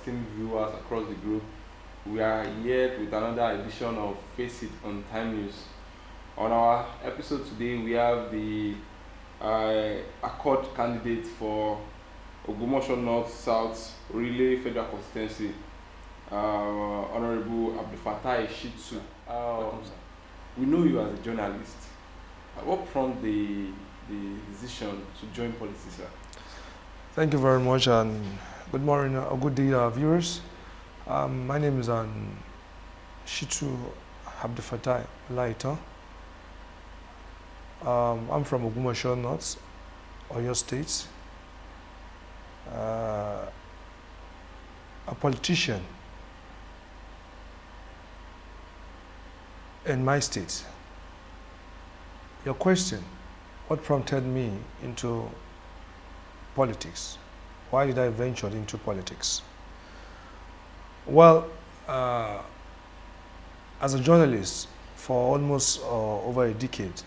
esteemed viewers across the globe. We are here with another edition of FACEIT on Time News. On our episode today, we have the Accord candidate for Ogbomoso North South Oriire Federal constituency, Honourable Abdulfattai Shittu. We know you as a journalist. What prompted the decision to join politics, sir? Thank you very much, and good morning or good day, viewers. My name is Shittu Abdulfattai Laito. I'm from Ogbomoso North, Oyo State. A politician in my state. Your question, what prompted me into politics? Why did I venture into politics? Well, as a journalist for almost over a decade,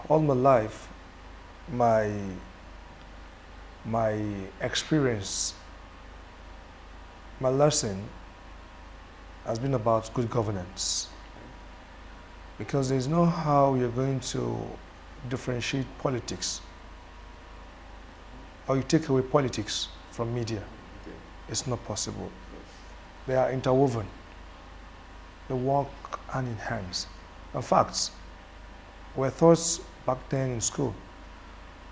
all my life, my experience, my lesson has been about good governance. Because there's no how you're going to differentiate politics, or you take away politics from media. It's not possible. They are interwoven. They work hand in hand. In fact, we're taught back then in school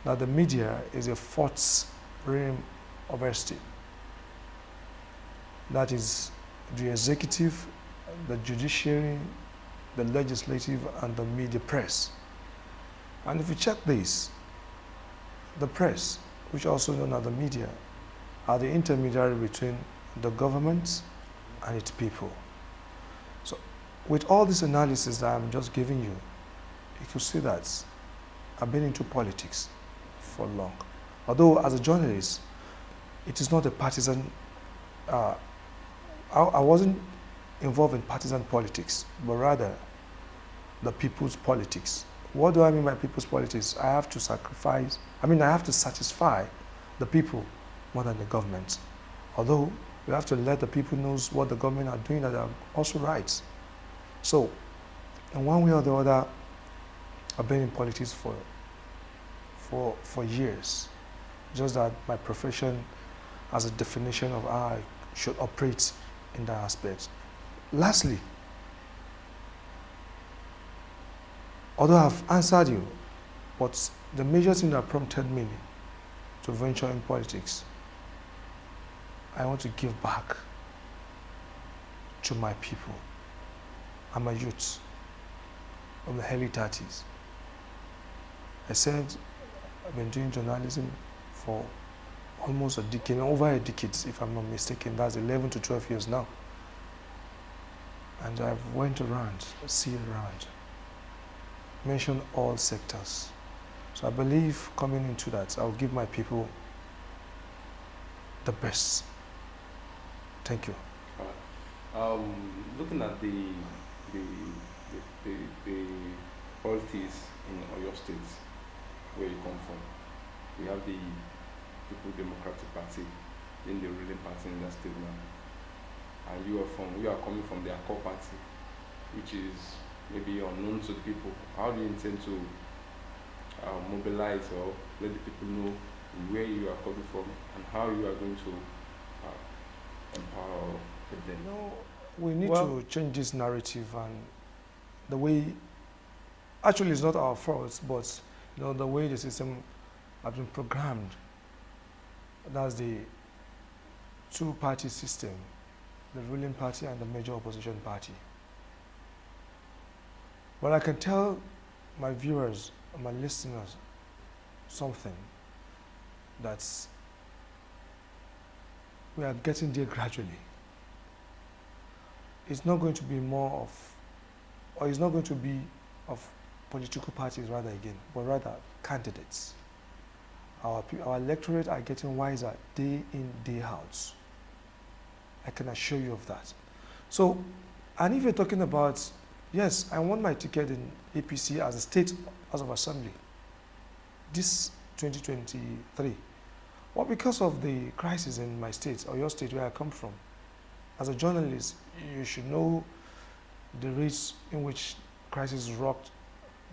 that the media is a fourth realm of a state. That is the executive, the judiciary, the legislative, and the media press. And if you check this, the press, which also known as the media, are the intermediary between the government and its people. So with all this analysis that I'm just giving you, you can see that I've been into politics for long. Although as a journalist, it is not a partisan, I wasn't involved in partisan politics, but rather the people's politics. What do I mean by people's politics? I have to satisfy the people more than the government. Although we have to let the people know what the government are doing that are also right. So, in one way or the other, I've been in politics for years. Just that my profession has a definition of how I should operate in that aspect. Lastly, although I've answered you, but the major thing that prompted me to venture in politics, I want to give back to my people. I'm a youth of the early 30s. I said I've been doing journalism for almost a decade, over a decade if I'm not mistaken. That's 11 to 12 years now. And I've went around, seen around, mentioned all sectors. So I believe coming into that, I'll give my people the best. Thank you. Looking at the politics in Oyo State, where you come from, we have the People Democratic Party, in the ruling party in that state now. And you are coming from the Accord party, which is maybe unknown to the people. How do you intend to mobilize or let the people know where you are coming from and how you are going to empower them? No, we need to change this narrative, and the way, actually it's not our fault, but the way the system has been programmed. That's the two-party system, the ruling party and the major opposition party. But I can tell my viewers, my listeners, something that's, we are getting there gradually. It's not going to be more of, or it's not going to be of political parties rather again, but rather candidates. Our electorate are getting wiser day in, day out. I can assure you of that. So, and if you're talking about, yes, I want my ticket in APC as a state House of Assembly this 2023. Well, because of the crisis in my state, or your state where I come from, as a journalist, you should know the rates in which crisis rocked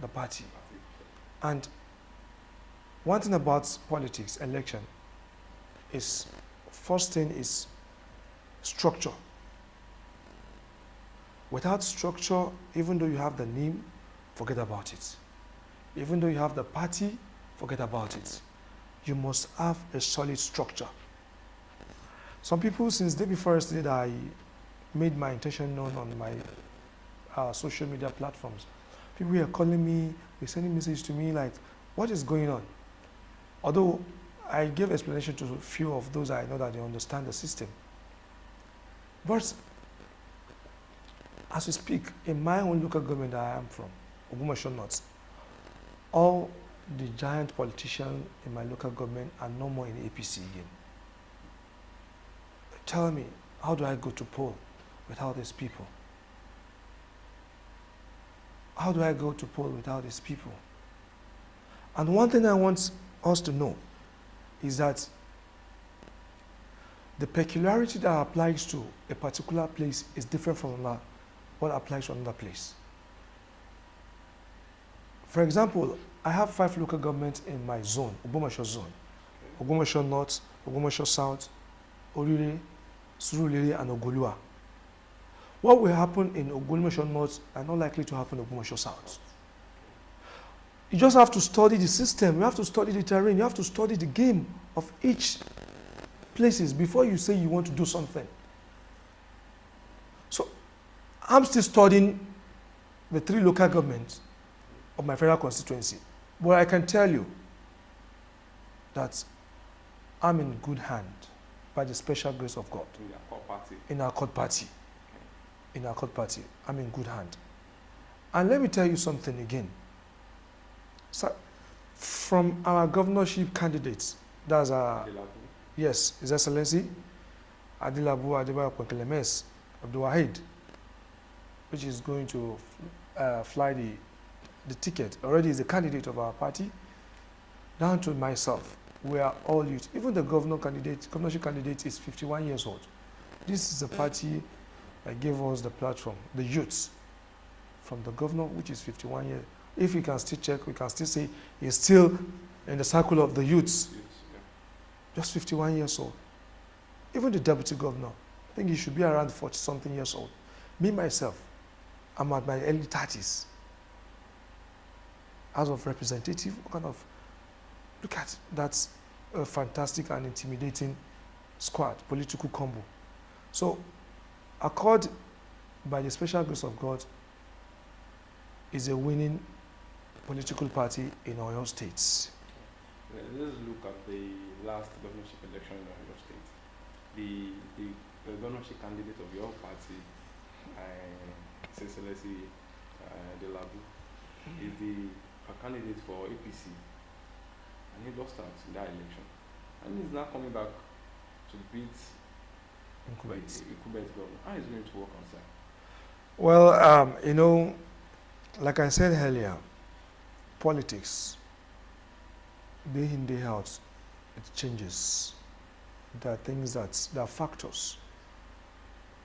the party. And one thing about politics, election, is first thing is structure. Without structure, even though you have the name, forget about it. Even though you have the party, forget about it. You must have a solid structure. Some people, since day before yesterday, I made my intention known on my social media platforms. People were calling me, were sending messages to me like, what is going on? Although I gave explanation to a few of those I know that they understand the system. But as we speak, in my own local government that I am from, Ogbomoso North, all the giant politicians in my local government are no more in APC again. Tell me, how do I go to poll without these people? How do I go to poll without these people? And one thing I want us to know is that the peculiarity that applies to a particular place is different from what applies to another place. For example, I have 5 local governments in my zone, Ogbomoso zone. Ogbomoso North, Ogbomoso South, Oriire, Surulere, and Ogolua. What will happen in Ogbomoso North are not likely to happen in Ogbomoso South. You just have to study the system, you have to study the terrain, you have to study the game of each places before you say you want to do something. So, I'm still studying the 3 local governments of my federal constituency. But I can tell you that I'm in good hand by the special grace of God. In your core party. In our court party. In our court party. I'm in good hand. And let me tell you something again. So, from our governorship candidates, that's our, yes, His Excellency, Adebayo Abdulwahid, which is going to fly the ticket, already is a candidate of our party, down to myself. We are all youth. Even the governorship candidate is 51 years old. This is a party that gave us the platform, the youths, from the governor, which is 51 years. If we can still check, we can still say he's still in the circle of the youths. Just 51 years old. Even the deputy governor, I think he should be around 40-something years old. Me, myself, I'm at my early 30s. As of representative, kind of, look at that's a fantastic and intimidating squad, political combo. So, Accord, by the special grace of God, is a winning political party in Oyo State. Let's look at the last governorship election in Oyo State. The governorship candidate of your party, His Excellency Adebayo, is the candidate for APC, and he lost out in that election. And he's now coming back to beat incumbent governor. How is it going to work on that? Well, you know, like I said earlier, politics, day in, day out, it changes. There are things there are factors.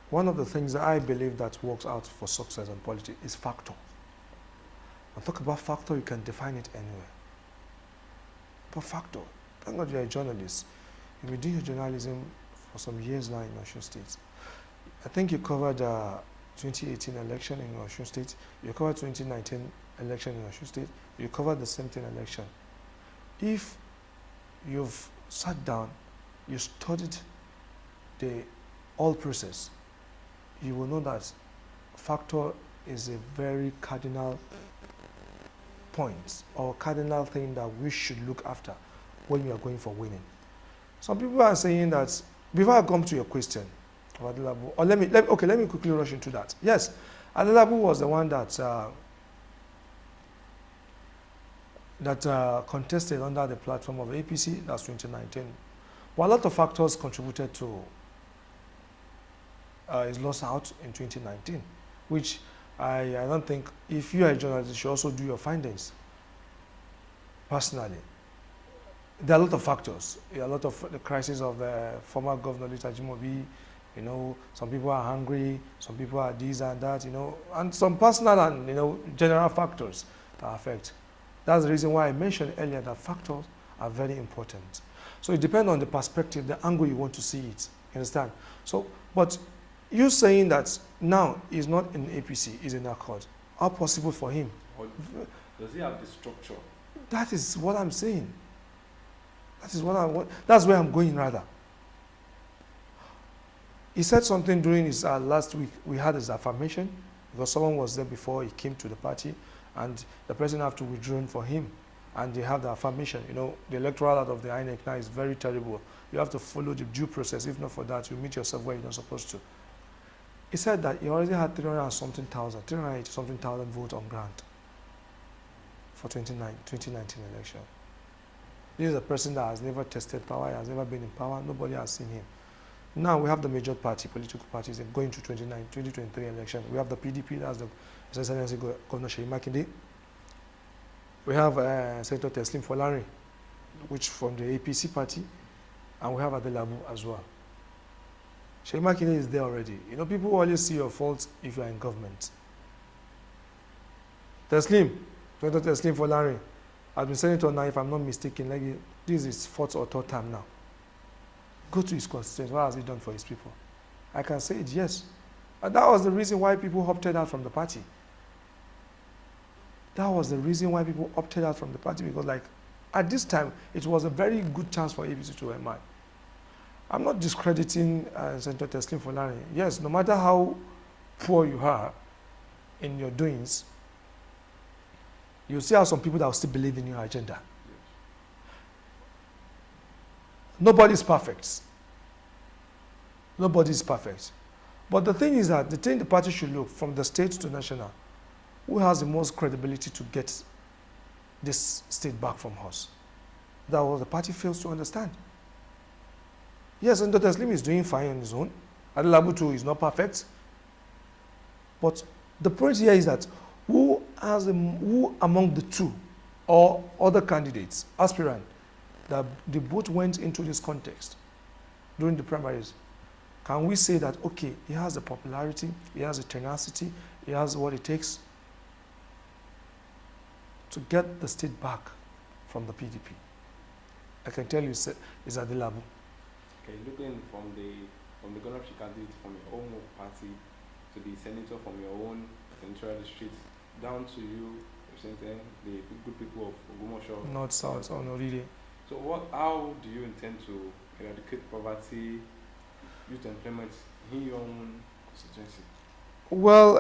One of the things that I believe that works out for success in politics is factor. And talk about factor, you can define it anywhere. But factor, thank God you're a journalist. You've been doing your journalism for some years now in Osun State. I think you covered 2018 election in Osun State. You covered 2019 election in Osun State. You covered the same thing election. If you've sat down, you studied the whole process, you will know that factor is a very cardinal point or cardinal thing that we should look after when we are going for winning. Some people are saying that, before I come to your question, or let me quickly rush into that. Yes, Adebayo was the one that contested under the platform of APC, that's 2019. Well, a lot of factors contributed to his loss out in 2019, which I don't think, if you are a journalist, you should also do your findings personally. there are a lot of factors. A lot of the crisis of the former governor, Adejumo, you know, some people are hungry, some people are this and that, you know, and some personal and, you know, general factors that affect. That's the reason why I mentioned earlier that factors are very important. So it depends on the perspective, the angle you want to see it. You understand? So, but you saying that now he's not in APC, he's in Accord. How possible for him? Or does he have the structure? That is what I'm saying. That is what I want. That's where I'm going rather. He said something during his last week. We had his affirmation because someone was there before he came to the party, and the president have to withdraw for him, and they have the affirmation. You know, the electoral out of the INEC now is very terrible. You have to follow the due process. If not for that, you meet yourself where you're not supposed to. He said that he already had 380 something thousand votes on grant for 2019 election. This is a person that has never tested power, he has never been in power, nobody has seen him. Now we have the major party, political parties going to 2023 election. We have the PDP, that's the Excellency Governor Seyi Makinde. We have Senator Teslim Folari, which from the APC party, and we have Adelabu as well. Seyi Makinde is there already. You know, people always see your faults if you are in government. Senator Teslim Folari has been senator now, if I'm not mistaken, like this is his fourth or third time now. Go to his constituency. What has he done for his people? I can say it, yes. And that was the reason why people opted out from the party. That was the reason why people opted out from the party, because like at this time, it was a very good chance for APC to emerge. I'm not discrediting Senator Teslim Folari. Yes, no matter how poor you are in your doings, you still have some people that will still believe in your agenda. Nobody is perfect. Nobody is perfect. But the thing is that the thing the party should look from the state to national, who has the most credibility to get this state back from us? That what the party fails to understand. Yes, and Dr. Slim is doing fine on his own. Adelabu too is not perfect. But the point here is that who among the two or other candidates, aspirants, that they both went into this context during the primaries, can we say that, okay, he has the popularity, he has the tenacity, he has what it takes to get the state back from the PDP? I can tell you it's Adelabu. Okay, looking from the governorship candidate from your own party to the senator from your own senatorial district, down to you representing the good people of Ogbomoso North, South, or Oriire. So how do you intend to eradicate poverty, youth employment in your own constituency? Well,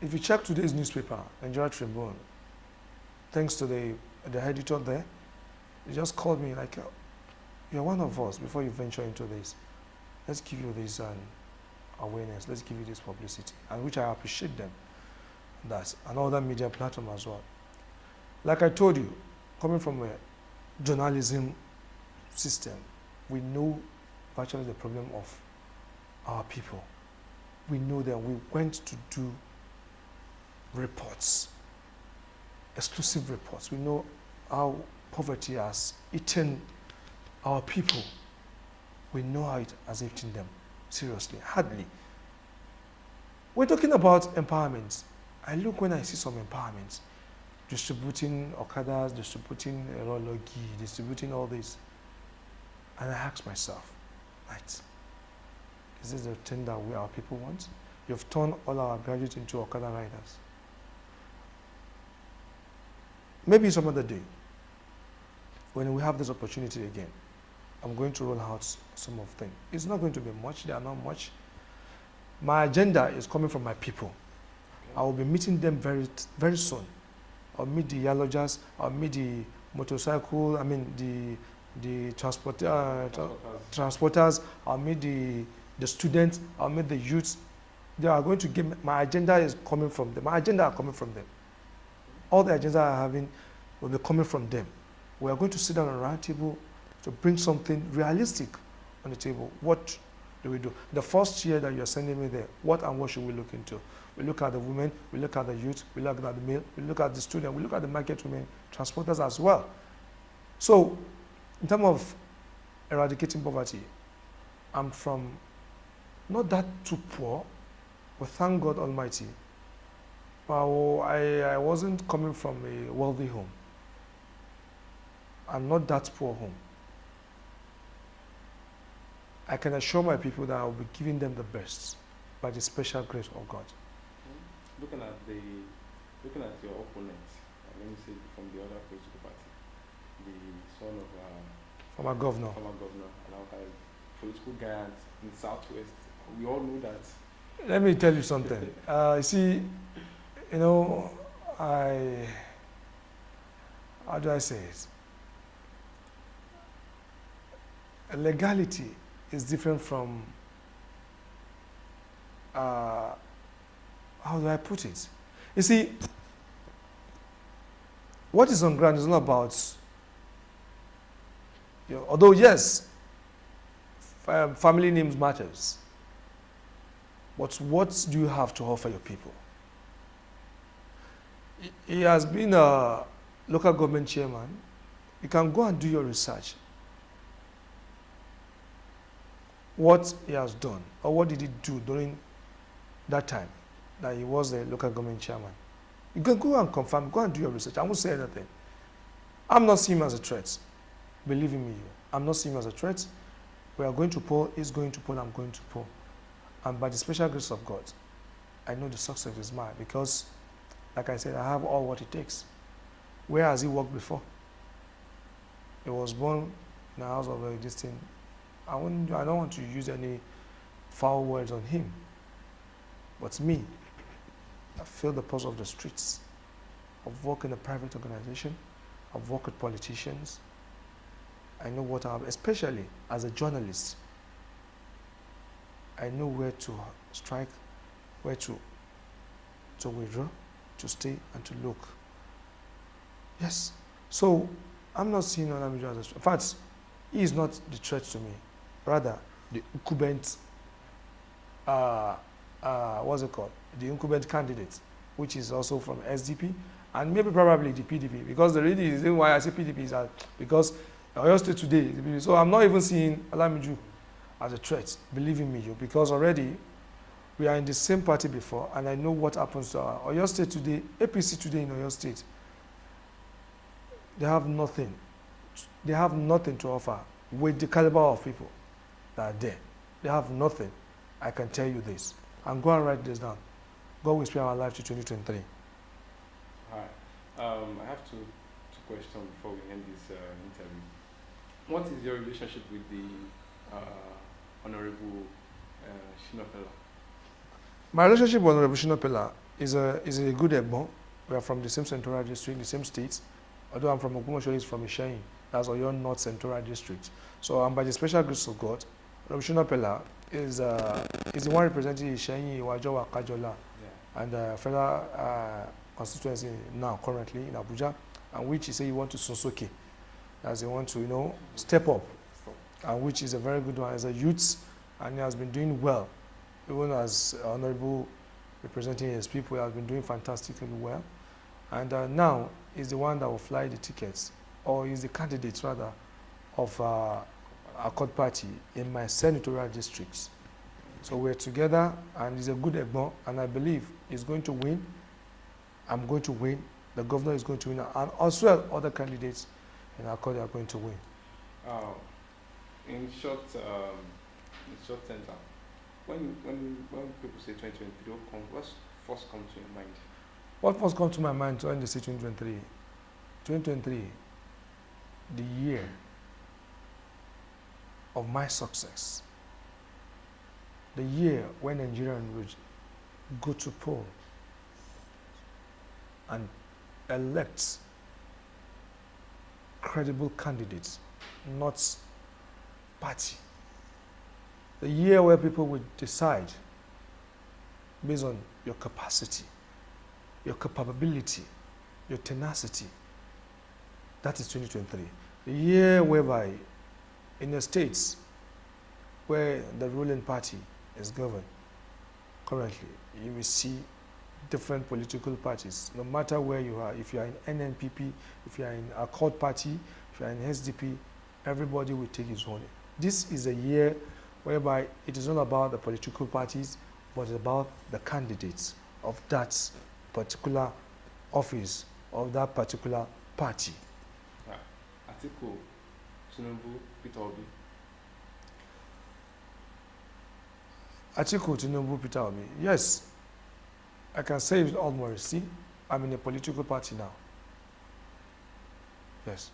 if you check today's newspaper, Nigeria Tribune, thanks to the editor there, he just called me like, you're one of us, before you venture into this, let's give you this awareness, let's give you this publicity, and which I appreciate them. That's another media platform as well. Like I told you, coming from a journalism system, we know virtually the problem of our people. We know that we went to do reports, exclusive reports. We know how poverty has eaten our people. We know how it has eaten them, seriously, hardly. We're talking about empowerment. I look when I see some empowerment, distributing Okadas, distributing Erologi, distributing all this. And I ask myself, right, is this the thing that our people want? You've turned all our graduates into Okada riders. Maybe some other day, when we have this opportunity again, I'm going to roll out some of them. It's not going to be much, they are not much. My agenda is coming from my people. I will be meeting them very, very soon. I'll meet the Yalogers, I'll meet the motorcycle, the transporters, I'll meet the students, I'll meet the youths. They are going to give, my agenda is coming from them. My agenda are coming from them. All the agendas I'm having will be coming from them. We are going to sit down on a round table to bring something realistic on the table. What do we do? The first year that you're sending me there, what and what should we look into? we look at the women, we look at the youth, we look at the male, we look at the student, we look at the market women, transporters as well. So, in terms of eradicating poverty, I'm from not that too poor, but thank God Almighty, I wasn't coming from a wealthy home. I'm not that poor home. I can assure my people that I will be giving them the best by the special grace of God. Looking at your opponent, let me say from the other political party, the son of former governor, Alao, political guy in the Southwest. We all know that. Let me tell you something. You see, you know, how do I say it? Legality is different from, how do I put it? You see, what is on ground is not about, you know, although yes, family names matters, but what do you have to offer your people? He has been a local government chairman. You can go and do your research. What he has done, or what did he do during that time that he was the local government chairman. You can go and confirm, go and do your research. I won't say anything. I'm not seeing him as a threat. Believe me, I'm not seeing him as a threat. We are going to poll, he's going to poll, I'm going to poll. And by the special grace of God, I know the success is mine because, like I said, I have all what it takes. Where has he worked before? He was born in a house of this thing. I don't want to use any foul words on him. But me, I feel the pulse of the streets. I've worked in a private organization. I've worked with politicians. I know what especially as a journalist, I know where to strike, where to withdraw, to stay, and to look. Yes. So I'm not seeing Olamiju as a threat. In fact, he is not the threat to me. Rather, the incumbent, what's it called? The incumbent candidate, which is also from SDP, and maybe probably the PDP, because the reason why I say PDP is that because Oyo State today is the PDP. So I'm not even seeing Olamiju as a threat, believe in me, because already we are in the same party before, and I know what happens to Oyo State today, APC today in Oyo State. They have nothing. They have nothing to offer with the caliber of people that are there. They have nothing. I can tell you this. And go and write this down. God will spare our life to 2023. All right. I have two questions before we end this interview. What is your relationship with the Honourable Shittu? My relationship with Honourable Shittu is a good Egbo. We are from the same Central District, the same states. Although I'm from Ogbomoso, he's from Ishayin. That's Oyo North Central District. So by the special grace of God, Honourable Shittu is the one representing Ishayin, Ajao David and Federal constituency now, currently in Abuja, and which he said he want to Sosoke, as he want to, step up, and which is a very good one as a youth, and he has been doing well, even as Honourable representing his people, he has been doing fantastically well, and now is the one that will fly the tickets, or is the candidate rather, of Accord Party in my senatorial districts. So we're together, and he's a good Egbo, and I believe he's going to win. I'm going to win. The governor is going to win, and as well other candidates in Accord are going to win. In short term, when people say 2023, what's first come to your mind? What first comes to my mind when they say 2023? 2023, the year of my success. The year when Nigerians would go to poll and elect credible candidates, not party. The year where people would decide based on your capacity, your capability, your tenacity. That is 2023. The year whereby in the states where the ruling party is governed currently, you will see different political parties, no matter where you are. If you are in NNPP, if you are in Accord Party, if you are in SDP, everybody will take his own. This is a year whereby it is not about the political parties, but it's about the candidates of that particular office, of that particular party. Atiku, Tinubu, Peter Obi. Atiku, Tinubu, Peter Obi. Yes, I can say with all modesty, I'm in a political party now. Yes.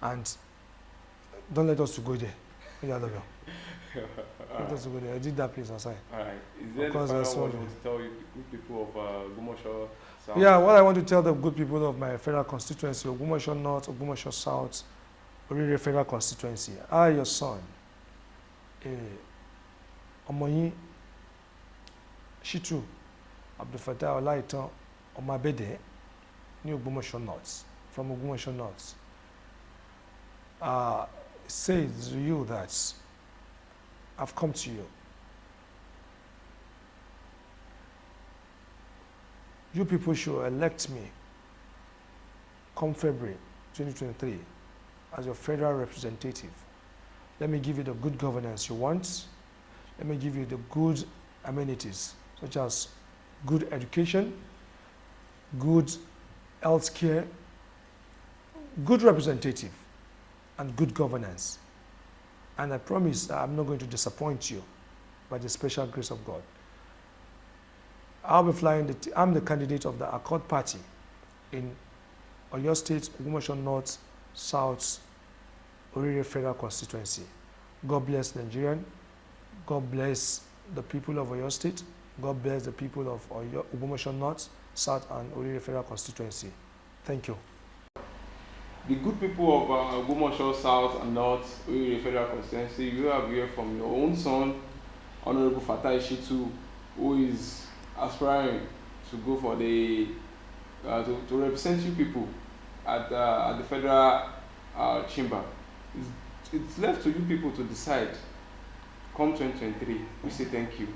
And don't let us to go there. Let us to go there. I did that place aside. All right. Is there the final word you want to tell you, good people of Ogbomoso South? Yeah, what I want to tell the good people of my federal constituency, Ogbomoso North, Ogbomoso South, Oriire Federal constituency, I, your son, Omoyin Shittu, Abdulfattai Shittu, Omabede, ní Ogbomoso North, from Ogbomoso North, says to you that I've come to you. You people should elect me come February 2023 as your federal representative. Let me give you the good governance you want. Let me give you the good amenities, such as good education, good health care, good representative, and good governance. And I promise that I'm not going to disappoint you by the special grace of God. I'll be flying, I'm the candidate of the Accord Party in Oyo State, Ogbomoso North, South, Oriire Federal constituency. God bless Nigerian. God bless the people of Oyo State. God bless the people of Ogbomoso North, South, and Oriire Federal constituency. Thank you. The good people of Ogbomoso South and North, Oriire Federal constituency, you have heard from your own son, Honourable Fatai Shittu, who is aspiring to go for the to represent you people at the federal chamber. It's left to you people to decide. Come 2023, we say thank you.